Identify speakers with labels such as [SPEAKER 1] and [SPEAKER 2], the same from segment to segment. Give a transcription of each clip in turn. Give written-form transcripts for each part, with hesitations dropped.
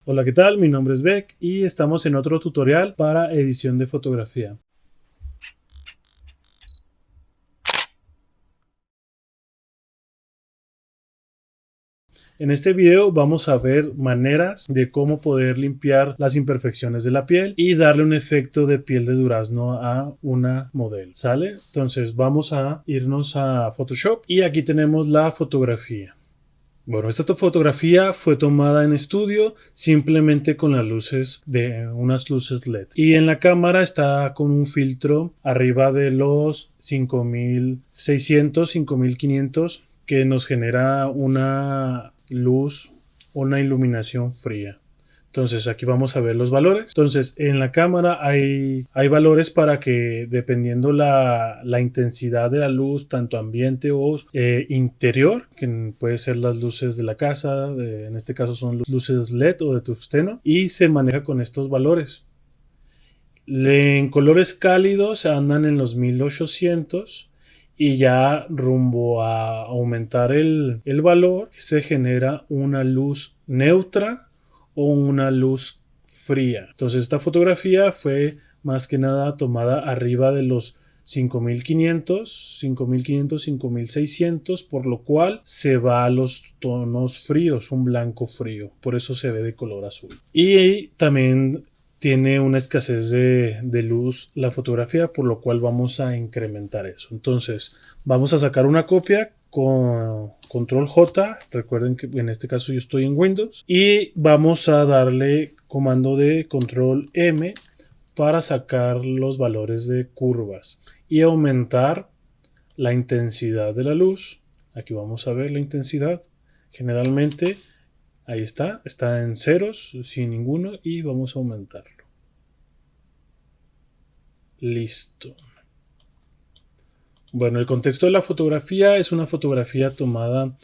[SPEAKER 1] Hola, ¿qué tal? Mi nombre es Beck y estamos en otro tutorial para edición de fotografía. En este video vamos a ver maneras de cómo poder limpiar las imperfecciones de la piel y darle un efecto de piel de durazno a una modelo, ¿sale? Entonces vamos a irnos a Photoshop y aquí tenemos la fotografía. Bueno, esta fotografía fue tomada en estudio simplemente con las luces de unas luces LED. Y en la cámara está con un filtro arriba de los 5600, 5500 que nos genera una luz, una iluminación fría. Entonces aquí vamos a ver los valores. Entonces en la cámara hay valores para que dependiendo la intensidad de la luz, tanto ambiente o interior, que puede ser las luces de la casa, en este caso son luces LED o de tungsteno, y se maneja con estos valores. En colores cálidos andan en los 1800 y ya rumbo a aumentar el valor se genera una luz neutra o una luz fría. Entonces esta fotografía fue más que nada tomada arriba de los 5500, 5600, por lo cual se va a los tonos fríos, un blanco frío, por eso se ve de color azul. Y también tiene una escasez de luz la fotografía, por lo cual vamos a incrementar eso. Entonces vamos a sacar una copia con control J, recuerden que en este caso yo estoy en Windows, y vamos a darle comando de control M para sacar los valores de curvas y aumentar la intensidad de la luz. Aquí vamos a ver la intensidad. Generalmente ahí está en ceros, sin ninguno, y vamos a aumentarlo. Listo. Bueno, el contexto de la fotografía es una fotografía tomada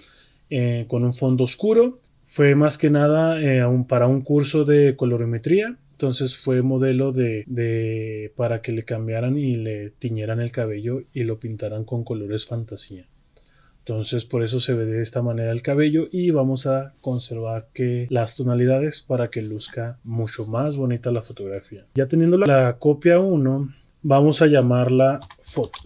[SPEAKER 1] con un fondo oscuro. Fue más que nada para un curso de colorimetría. Entonces fue modelo para que le cambiaran y le tiñeran el cabello y lo pintaran con colores fantasía. Entonces por eso se ve de esta manera el cabello y vamos a conservar las tonalidades para que luzca mucho más bonita la fotografía. Ya teniendo la copia 1, vamos a llamarla foto.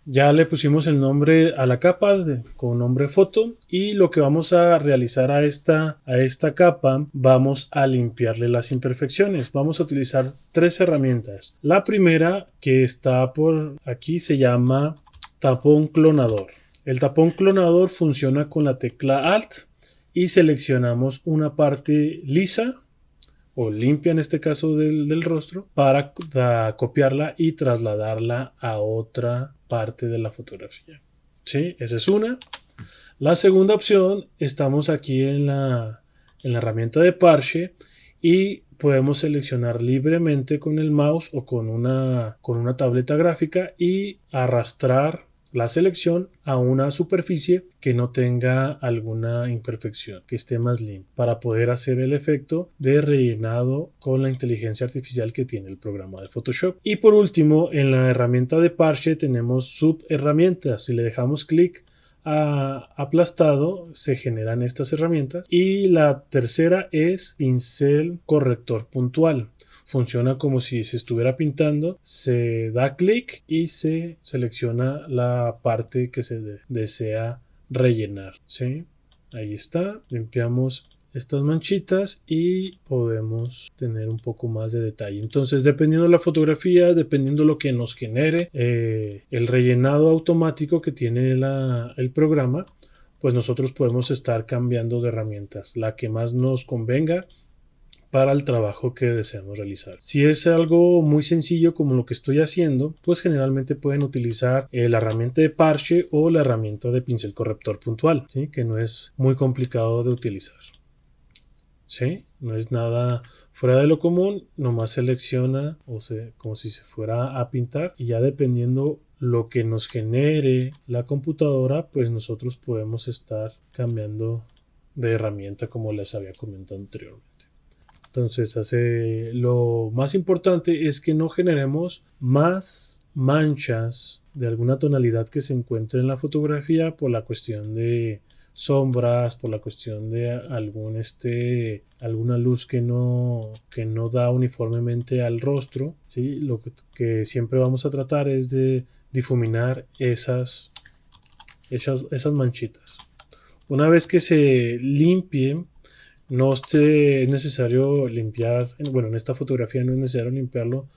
[SPEAKER 1] Ya le pusimos el nombre a la capa con nombre foto y lo que vamos a realizar a esta capa, vamos a limpiarle las imperfecciones. Vamos a utilizar tres herramientas. La primera que está por aquí se llama tapón clonador. El tapón clonador funciona con la tecla Alt y seleccionamos una parte lisa o limpia en este caso del rostro para copiarla y trasladarla a otra parte de la fotografía. ¿Sí? Esa es una. La segunda opción, estamos aquí en la herramienta de parche y podemos seleccionar libremente con el mouse o con una tableta gráfica y arrastrar la selección a una superficie que no tenga alguna imperfección, que esté más limpia, para poder hacer el efecto de rellenado con la inteligencia artificial que tiene el programa de Photoshop. Y por último, en la herramienta de parche tenemos subherramientas. Si le dejamos clic aplastado, se generan estas herramientas. Y la tercera es pincel corrector puntual. Funciona como si se estuviera pintando, se da clic y se selecciona la parte que se desea rellenar, ¿sí? Ahí está, limpiamos estas manchitas y podemos tener un poco más de detalle. Entonces, dependiendo de la fotografía, dependiendo de lo que nos genere el rellenado automático que tiene el programa, pues nosotros podemos estar cambiando de herramientas, la que más nos convenga para el trabajo que deseamos realizar. Si es algo muy sencillo como lo que estoy haciendo, pues generalmente pueden utilizar la herramienta de parche o la herramienta de pincel corrector puntual, ¿sí? Que no es muy complicado de utilizar. ¿Sí? No es nada fuera de lo común, nomás selecciona como si se fuera a pintar y ya dependiendo lo que nos genere la computadora, pues nosotros podemos estar cambiando de herramienta como les había comentado anteriormente. Entonces, lo más importante es que no generemos más manchas de alguna tonalidad que se encuentre en la fotografía por la cuestión de sombras, por la cuestión de alguna luz que no da uniformemente al rostro, ¿sí? Lo que siempre vamos a tratar es de difuminar esas manchitas. Una vez que se limpie, no es necesario limpiar, bueno, en esta fotografía no es necesario limpiarlo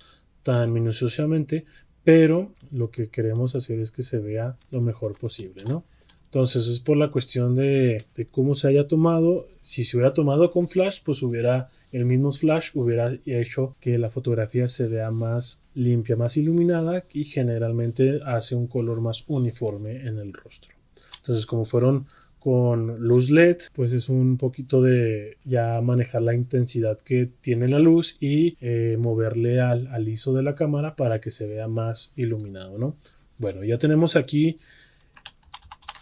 [SPEAKER 1] tan minuciosamente, pero lo que queremos hacer es que se vea lo mejor posible, ¿no? Entonces es por la cuestión de cómo se haya tomado. Si se hubiera tomado con flash, pues el mismo flash hubiera hecho que la fotografía se vea más limpia, más iluminada, y generalmente hace un color más uniforme en el rostro. Entonces, como fueron con luz LED, pues es un poquito de ya manejar la intensidad que tiene la luz y moverle al ISO de la cámara para que se vea más iluminado, ¿no? Bueno, ya tenemos aquí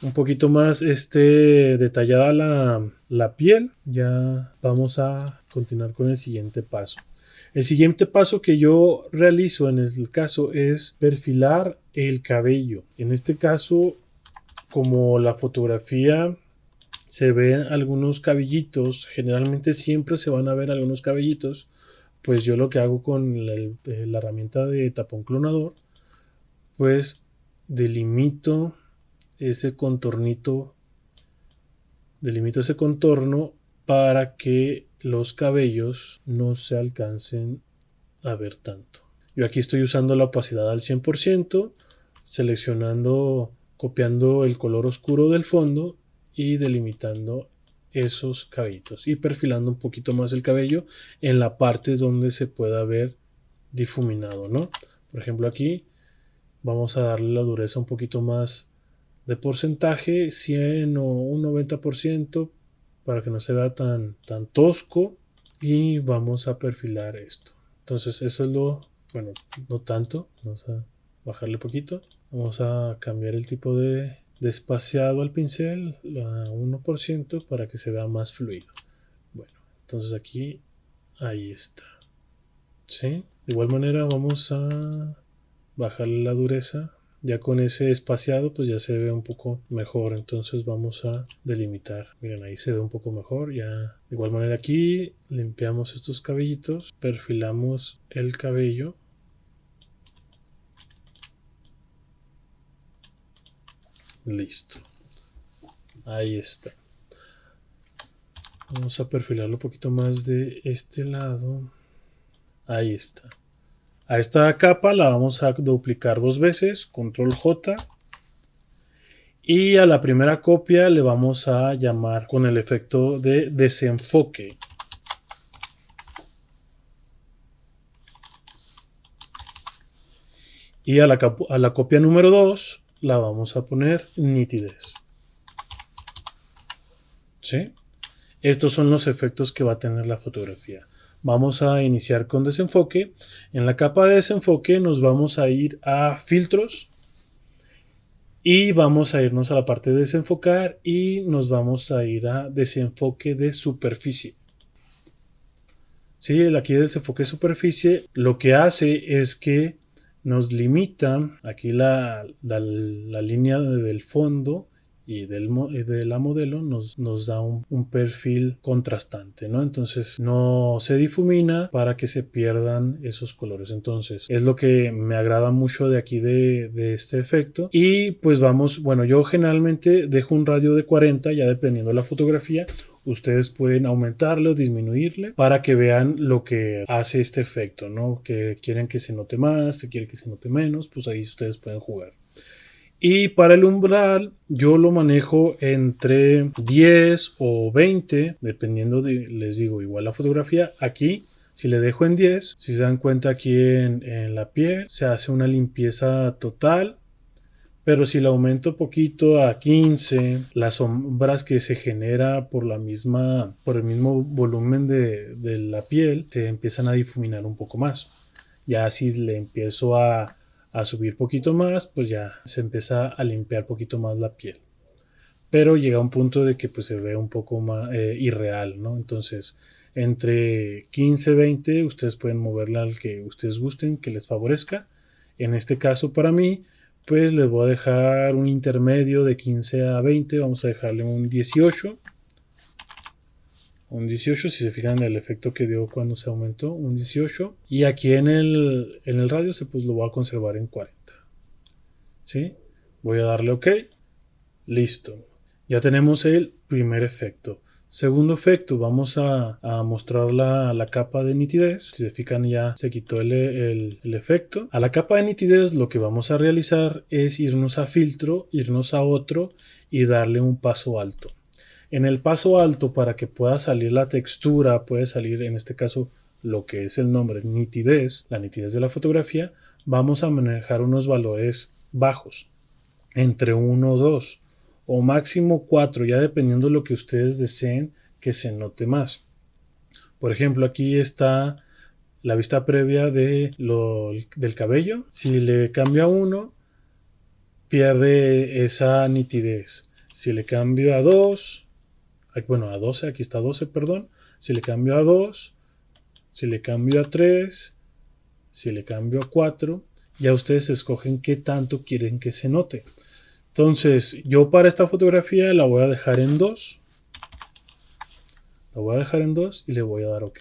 [SPEAKER 1] un poquito más detallada la piel. Ya vamos a continuar con el siguiente paso. El siguiente paso que yo realizo en el caso es perfilar el cabello. En este caso, como la fotografía se ven algunos cabellitos, generalmente siempre se van a ver algunos cabellitos, pues yo lo que hago con la herramienta de tapón clonador, pues delimito ese contornito, delimito ese contorno para que los cabellos no se alcancen a ver tanto. Yo aquí estoy usando la opacidad al 100%, seleccionando, copiando el color oscuro del fondo y delimitando esos cabellitos y perfilando un poquito más el cabello en la parte donde se pueda ver difuminado, ¿no? Por ejemplo, aquí vamos a darle la dureza un poquito más de porcentaje, 100 o un 90%, para que no se vea tan tosco, y vamos a perfilar esto. Entonces eso es bueno, no tanto, vamos a bajarle poquito, vamos a cambiar el tipo de espaciado al pincel a 1% para que se vea más fluido. Bueno, entonces aquí, ahí está, ¿sí? De igual manera vamos a bajarle la dureza. Ya con ese espaciado pues ya se ve un poco mejor, entonces vamos a delimitar. Miren, ahí se ve un poco mejor. Ya de igual manera aquí limpiamos estos cabellitos, perfilamos el cabello. Listo, ahí está. Vamos a perfilarlo un poquito más de este lado. Ahí está. A esta capa la vamos a duplicar 2 veces, control J. Y a la primera copia le vamos a llamar con el efecto de desenfoque. Y a la copia número 2 la vamos a poner nitidez. ¿Sí? Estos son los efectos que va a tener la fotografía. Vamos a iniciar con desenfoque. En la capa de desenfoque nos vamos a ir a filtros. Y vamos a irnos a la parte de desenfocar y nos vamos a ir a desenfoque de superficie. Sí, aquí el desenfoque de superficie lo que hace es que nos limita aquí la línea del fondo y de la modelo nos da un perfil contrastante, ¿no? Entonces no se difumina para que se pierdan esos colores. Entonces es lo que me agrada mucho de aquí de este efecto. Y pues vamos, bueno, yo generalmente dejo un radio de 40, ya dependiendo de la fotografía. Ustedes pueden aumentarle o disminuirle para que vean lo que hace este efecto, ¿no? Que quieren que se note más, que quieren que se note menos, pues ahí ustedes pueden jugar. Y para el umbral yo lo manejo entre 10 o 20, dependiendo les digo, igual la fotografía. Aquí, si le dejo en 10, si se dan cuenta aquí en la piel, se hace una limpieza total. Pero si le aumento poquito a 15, las sombras que se genera por el mismo volumen de la piel, se empiezan a difuminar un poco más. Ya si le empiezo a subir poquito más, pues ya se empieza a limpiar poquito más la piel. Pero llega un punto de que pues se ve un poco más irreal, ¿no? Entonces, entre 15 y 20, ustedes pueden moverla al que ustedes gusten, que les favorezca. En este caso, para mí, pues les voy a dejar un intermedio de 15 a 20, vamos a dejarle un 18. Un 18, si se fijan en el efecto que dio cuando se aumentó, un 18. Y aquí en el radio pues lo voy a conservar en 40. ¿Sí? Voy a darle OK. Listo. Ya tenemos el primer efecto. Segundo efecto, vamos a mostrar la capa de nitidez. Si se fijan, ya se quitó el efecto. A la capa de nitidez lo que vamos a realizar es irnos a filtro, irnos a otro y darle un paso alto. En el paso alto, para que pueda salir la textura, puede salir en este caso lo que es el nombre nitidez, la nitidez de la fotografía, vamos a manejar unos valores bajos, entre 1 o 2 o máximo 4, ya dependiendo de lo que ustedes deseen que se note más. Por ejemplo, aquí está la vista previa del cabello. Si le cambio a 1, pierde esa nitidez. Si le cambio a 2, bueno, a 12, aquí está 12, perdón. Si le cambio a 2, si le cambio a 3, si le cambio a 4, ya ustedes escogen qué tanto quieren que se note. Entonces, yo para esta fotografía la voy a dejar en 2. La voy a dejar en 2 y le voy a dar OK.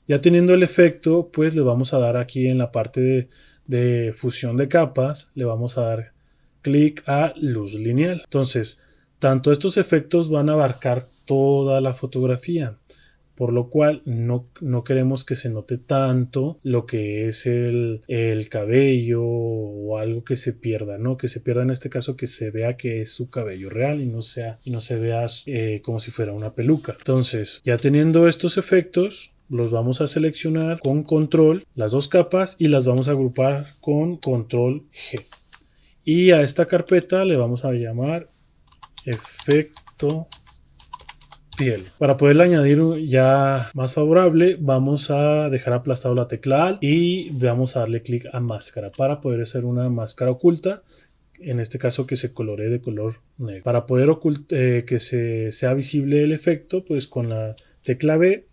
[SPEAKER 1] Ya teniendo el efecto, pues le vamos a dar aquí en la parte de fusión de capas, le vamos a dar clic a luz lineal. Entonces, tanto estos efectos van a abarcar toda la fotografía, por lo cual no queremos que se note tanto lo que es el cabello o algo que se pierda, ¿no? Que se pierda en este caso, que se vea que es su cabello real y no se vea como si fuera una peluca. Entonces, ya teniendo estos efectos, los vamos a seleccionar con control, las dos capas, y las vamos a agrupar con control G. Y a esta carpeta le vamos a llamar efecto piel. Para poderle añadir ya más favorable, vamos a dejar aplastado la tecla Alt y vamos a darle clic a máscara para poder hacer una máscara oculta, en este caso que se coloree de color negro. Para poder que sea visible el efecto, pues con la tecla B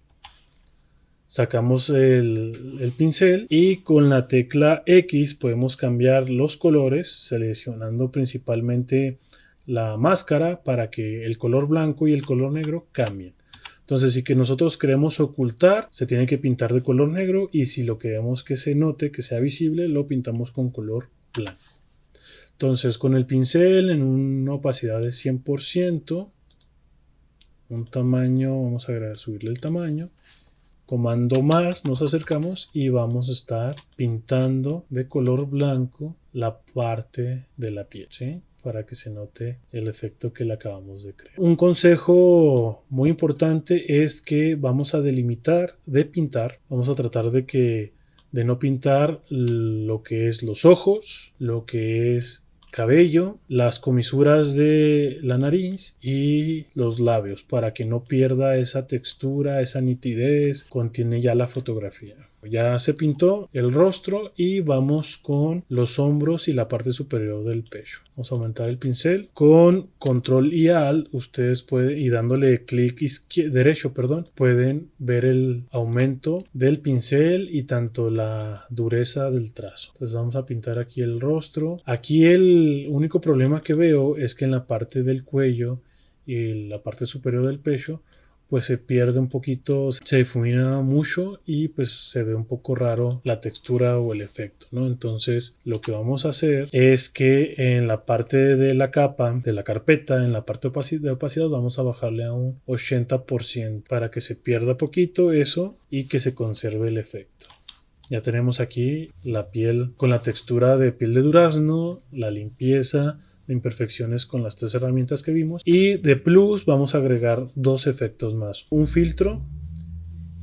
[SPEAKER 1] sacamos el pincel y con la tecla X podemos cambiar los colores, seleccionando principalmente la máscara para que el color blanco y el color negro cambien. Entonces, si que nosotros queremos ocultar, se tiene que pintar de color negro, y si lo queremos que se note, que sea visible, lo pintamos con color blanco. Entonces, con el pincel en una opacidad de 100%, un tamaño, vamos a subirle el tamaño, comando más, nos acercamos y vamos a estar pintando de color blanco la parte de la piel, ¿sí? Para que se note el efecto que le acabamos de crear. Un consejo muy importante es que vamos a delimitar de pintar, vamos a tratar de no pintar lo que es los ojos, lo que es cabello, las comisuras de la nariz y los labios, para que no pierda esa textura, esa nitidez que contiene ya la fotografía. Ya se pintó el rostro y vamos con los hombros y la parte superior del pecho. Vamos a aumentar el pincel con control y alt. Ustedes pueden, y dándole clic derecho, pueden ver el aumento del pincel y tanto la dureza del trazo. Entonces vamos a pintar aquí el rostro. Aquí el único problema que veo es que en la parte del cuello y la parte superior del pecho pues se pierde un poquito, se difumina mucho y pues se ve un poco raro la textura o el efecto, ¿no? Entonces lo que vamos a hacer es que en la parte de la capa, de la carpeta, en la parte de opacidad, vamos a bajarle a un 80% para que se pierda poquito eso y que se conserve el efecto. Ya tenemos aquí la piel con la textura de piel de durazno, la limpieza de imperfecciones con las 3 herramientas que vimos, y de plus vamos a agregar 2 efectos más, un filtro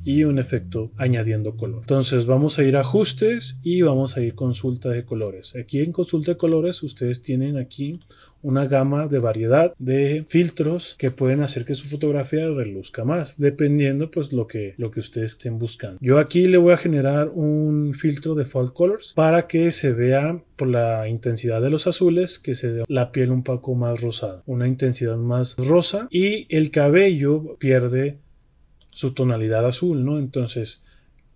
[SPEAKER 1] y un efecto añadiendo color. Entonces vamos a ir a ajustes y vamos a ir consulta de colores. Aquí en consulta de colores ustedes tienen aquí una gama de variedad de filtros que pueden hacer que su fotografía reluzca más, dependiendo pues lo que ustedes estén buscando. Yo aquí le voy a generar un filtro de Fall Colors para que se vea por la intensidad de los azules, que se vea la piel un poco más rosada, una intensidad más rosa, y el cabello pierde su tonalidad azul, ¿no? Entonces,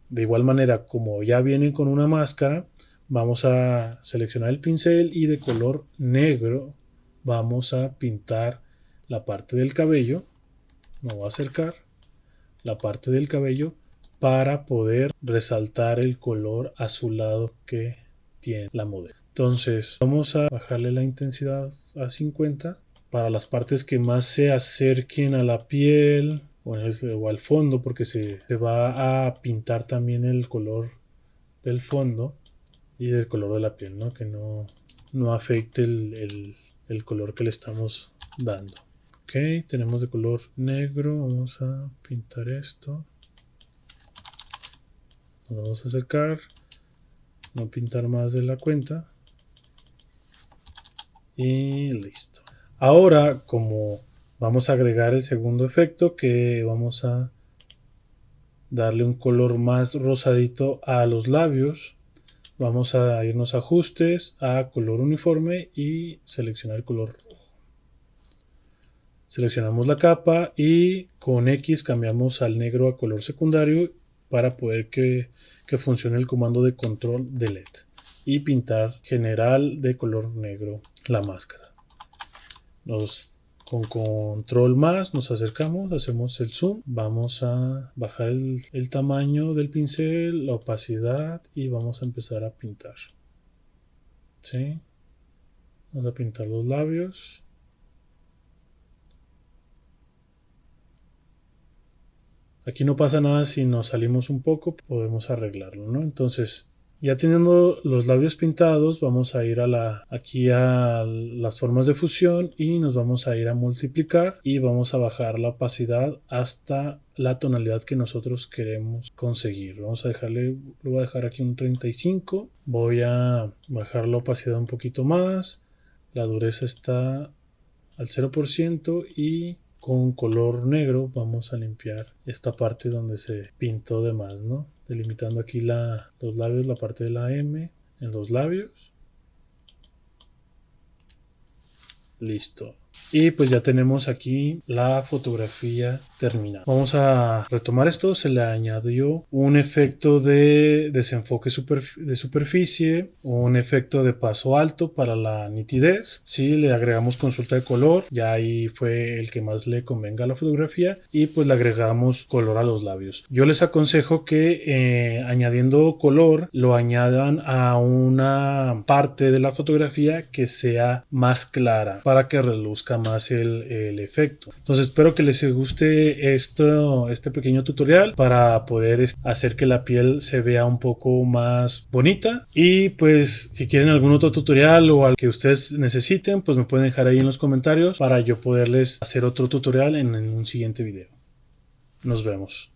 [SPEAKER 1] de igual manera, como ya vienen con una máscara, vamos a seleccionar el pincel y de color negro vamos a pintar la parte del cabello. Me voy a acercar la parte del cabello para poder resaltar el color azulado que tiene la modelo. Entonces vamos a bajarle la intensidad a 50 para las partes que más se acerquen a la piel o al fondo, porque se va a pintar también el color del fondo y del color de la piel, ¿no? Que no afecte el color que le estamos dando. Ok, tenemos de color negro, vamos a pintar esto. Nos vamos a acercar, no pintar más de la cuenta. Y listo. Ahora, como vamos a agregar el segundo efecto, que vamos a darle un color más rosadito a los labios, vamos a irnos a ajustes, a color uniforme y seleccionar el color rojo. Seleccionamos la capa y con X cambiamos al negro a color secundario para poder que funcione el comando de control delete y pintar general de color negro la máscara. Con control más nos acercamos, hacemos el zoom, vamos a bajar el tamaño del pincel, la opacidad y vamos a empezar a pintar. ¿Sí? Vamos a pintar los labios. Aquí no pasa nada si nos salimos un poco, podemos arreglarlo, ¿no? Entonces, ya teniendo los labios pintados, vamos a ir aquí a las formas de fusión y nos vamos a ir a multiplicar y vamos a bajar la opacidad hasta la tonalidad que nosotros queremos conseguir. Lo voy a dejar aquí un 35. Voy a bajar la opacidad un poquito más. La dureza está al 0% y con color negro vamos a limpiar esta parte donde se pintó de más, ¿no? Delimitando aquí los labios, la parte de la M en los labios. Listo. Y pues ya tenemos aquí la fotografía terminada. Vamos a retomar esto. Se le añadió un efecto de desenfoque de superficie, un efecto de paso alto para la nitidez. Sí, le agregamos consulta de color. Ya ahí fue el que más le convenga a la fotografía. Y pues le agregamos color a los labios. Yo les aconsejo que añadiendo color lo añadan a una parte de la fotografía que sea más clara para que reluzca más el efecto. Entonces espero que les guste este pequeño tutorial para poder hacer que la piel se vea un poco más bonita. Y pues si quieren algún otro tutorial o al que ustedes necesiten, pues me pueden dejar ahí en los comentarios para yo poderles hacer otro tutorial en un siguiente video. Nos vemos.